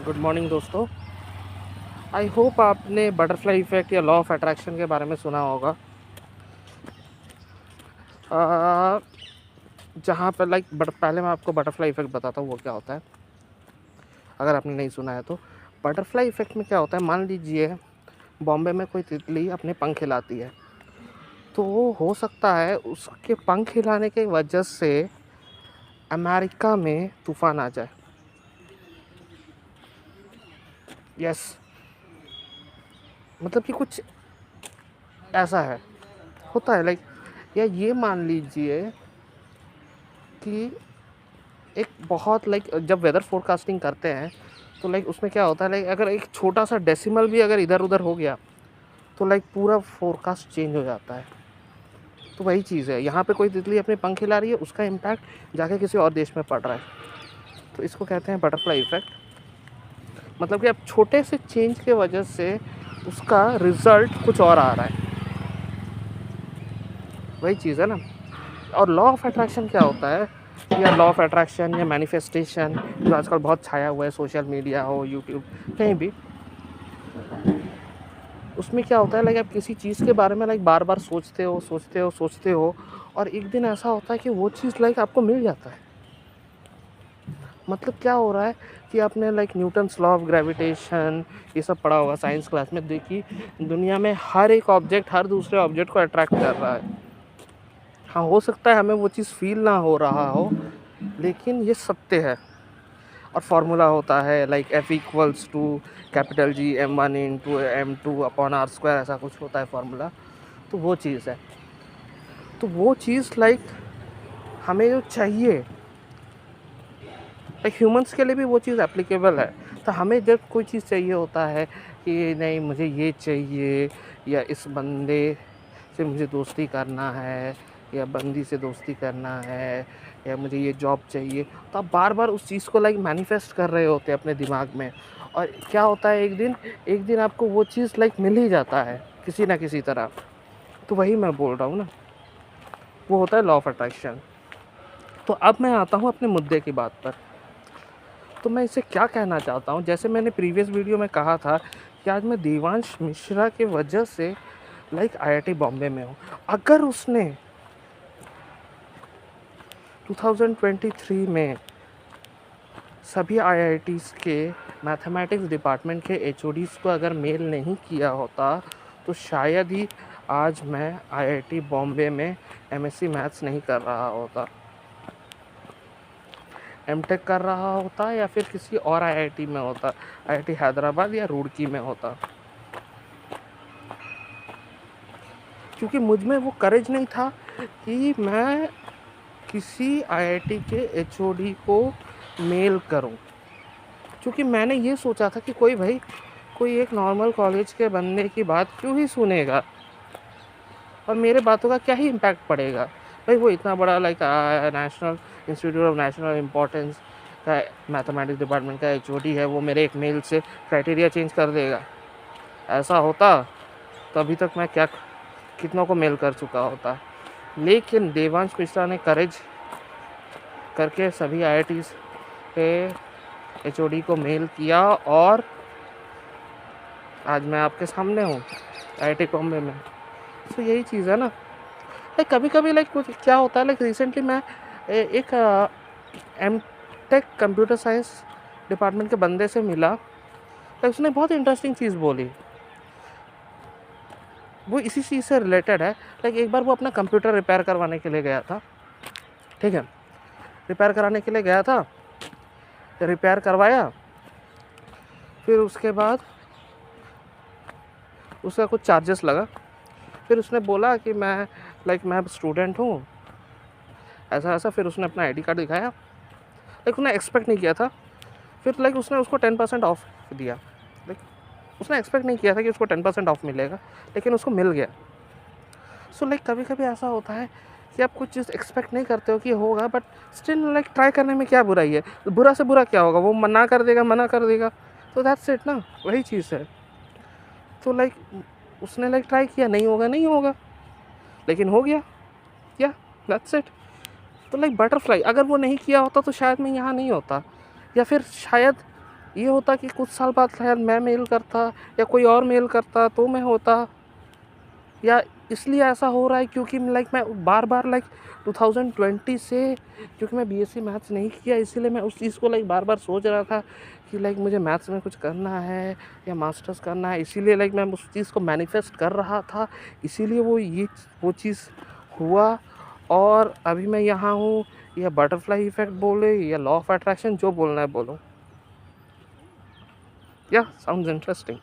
Good morning दोस्तों। I hope आपने butterfly effect या लॉ ऑफ अट्रैक्शन के बारे में सुना होगा। जहाँ पर पहले मैं आपको बटरफ्लाई इफेक्ट बताता हूँ वो क्या होता है, अगर आपने नहीं सुना है तो। बटरफ्लाई इफेक्ट में क्या होता है, मान लीजिए बॉम्बे में कोई तितली अपने पंख हिलाती है, तो हो सकता है उसके पंख हिलाने की वजह से अमेरिका में तूफान आ जाए। यस, मतलब कि कुछ ऐसा है, होता है। या ये मान लीजिए कि एक बहुत जब वेदर फोरकास्टिंग करते हैं तो उसमें क्या होता है, अगर एक छोटा सा डेसिमल भी अगर इधर उधर हो गया तो पूरा फोरकास्ट चेंज हो जाता है। तो वही चीज़ है, यहाँ पे कोई तितली अपने पंख हिला रही है, उसका इम्पैक्ट जाके किसी और देश में पड़ रहा है। तो इसको कहते हैं बटरफ्लाई इफेक्ट। मतलब कि अब छोटे से चेंज के वजह से उसका रिजल्ट कुछ और आ रहा है। वही चीज़ है ना। और लॉ ऑफ अट्रैक्शन क्या होता है, या लॉ ऑफ अट्रैक्शन या मैनिफेस्टेशन जो आजकल बहुत छाया हुआ है, सोशल मीडिया हो, यूट्यूब, कहीं भी, उसमें क्या होता है, आप किसी चीज़ के बारे में बार बार सोचते हो और एक दिन ऐसा होता है कि वो चीज़ आपको मिल जाता है। मतलब क्या हो रहा है कि आपने न्यूटन्स लॉ ऑफ ग्रेविटेशन ये सब पढ़ा होगा साइंस क्लास में। देखिए, दुनिया में हर एक ऑब्जेक्ट हर दूसरे ऑब्जेक्ट को अट्रैक्ट कर रहा है। हाँ, हो सकता है हमें वो चीज़ फील ना हो रहा हो, लेकिन ये सत्य है। और फार्मूला होता है F=G m1 × m2 ऐसा कुछ होता है फार्मूला। तो वो चीज़ है। तो वो चीज़ हमें जो चाहिए, ह्यूमंस के लिए भी वो चीज़ एप्लीकेबल है। तो हमें जब कोई चीज़ चाहिए होता है कि नहीं मुझे ये चाहिए, या इस बंदे से मुझे दोस्ती करना है, या बंदी से दोस्ती करना है, या मुझे ये जॉब चाहिए, तो आप बार बार उस चीज़ को मैनिफेस्ट कर रहे होते हैं अपने दिमाग में। और क्या होता है, एक दिन आपको वो चीज़ मिल ही जाता है किसी ना किसी तरह। तो वही मैं बोल रहा हूँ ना, वो होता है लॉ ऑफ अट्रैक्शन। तो अब मैं आता हूँ अपने मुद्दे की बात पर। तो मैं इसे क्या कहना चाहता हूँ, जैसे मैंने प्रीवियस वीडियो में कहा था कि आज मैं देवांश मिश्रा के वजह से IIT बॉम्बे में हूँ। अगर उसने 2023 में सभी IITs के मैथमेटिक्स डिपार्टमेंट के HODs को अगर मेल नहीं किया होता, तो शायद ही आज मैं IIT बॉम्बे में MSc मैथ्स नहीं कर रहा होता, MTech कर रहा होता, या फिर किसी और IIT में होता, IIT हैदराबाद या रुड़की में होता। क्योंकि मुझ में वो करेज नहीं था कि मैं किसी IIT के HOD को मेल करूं। क्योंकि मैंने ये सोचा था कि कोई एक नॉर्मल कॉलेज के बंदे की बात क्यों ही सुनेगा, और मेरे बातों का क्या ही इम्पैक्ट पड़ेगा। भाई वो इतना बड़ा national institute of national importance का मैथमेटिक्स डिपार्टमेंट का HOD है, वो मेरे एक मेल से क्राइटेरिया चेंज कर देगा। ऐसा होता तो अभी तक मैं कितनों को मेल कर चुका होता। लेकिन देवांश मिश्रा ने करेज करके सभी IITs के HOD को मेल किया, और आज मैं आपके सामने हूँ IIT बॉम्बे में। तो यही चीज़ है ना। कभी कभी कुछ क्या होता है, रिसेंटली मैं एक MTech कंप्यूटर साइंस डिपार्टमेंट के बंदे से मिला। उसने बहुत इंटरेस्टिंग चीज़ बोली, वो इसी चीज़ से रिलेटेड है। एक बार वो अपना कंप्यूटर रिपेयर करवाने के लिए गया था, ठीक है, रिपेयर कराने के लिए गया था, रिपेयर करवाया, फिर उसके बाद उसका कुछ चार्जेस लगा। फिर उसने बोला कि मैं स्टूडेंट हूँ, ऐसा ऐसा। फिर उसने अपना ID कार्ड दिखाया, उसने एक्सपेक्ट नहीं किया था। फिर उसने उसको 10% ऑफ दिया। उसने एक्सपेक्ट नहीं किया था कि उसको 10% ऑफ मिलेगा, लेकिन उसको मिल गया। सो कभी कभी ऐसा होता है कि आप कुछ चीज़ एक्सपेक्ट नहीं करते हो कि होगा, बट स्टिल ट्राई करने में क्या बुराई है। बुरा से बुरा क्या होगा, वो मना कर देगा, तो दैट्स इट ना, वही चीज़ है। तो उसने ट्राई किया, नहीं होगा, लेकिन हो गया, या दैट्स इट। तो बटरफ्लाई, अगर वो नहीं किया होता तो शायद मैं यहाँ नहीं होता, या फिर शायद ये होता कि कुछ साल बाद शायद मैं मेल करता या कोई और मेल करता तो मैं होता, या इसलिए ऐसा हो रहा है क्योंकि लाइक मैं बार बार लाइक 2020 से, क्योंकि मैं बीएससी मैथ्स नहीं किया इसीलिए मैं उस चीज़ को लाइक बार बार सोच रहा था कि लाइक मुझे मैथ्स में कुछ करना है या मास्टर्स करना है, इसीलिए लाइक मैं उस चीज़ को मैनिफेस्ट कर रहा था, इसीलिए वो चीज़ हुआ। और अभी मैं यहाँ हूँ, या बटरफ्लाई इफेक्ट बोले या लॉ ऑफ अट्रैक्शन, जो बोलना है बोलो। या साउंड्स इंटरेस्टिंग।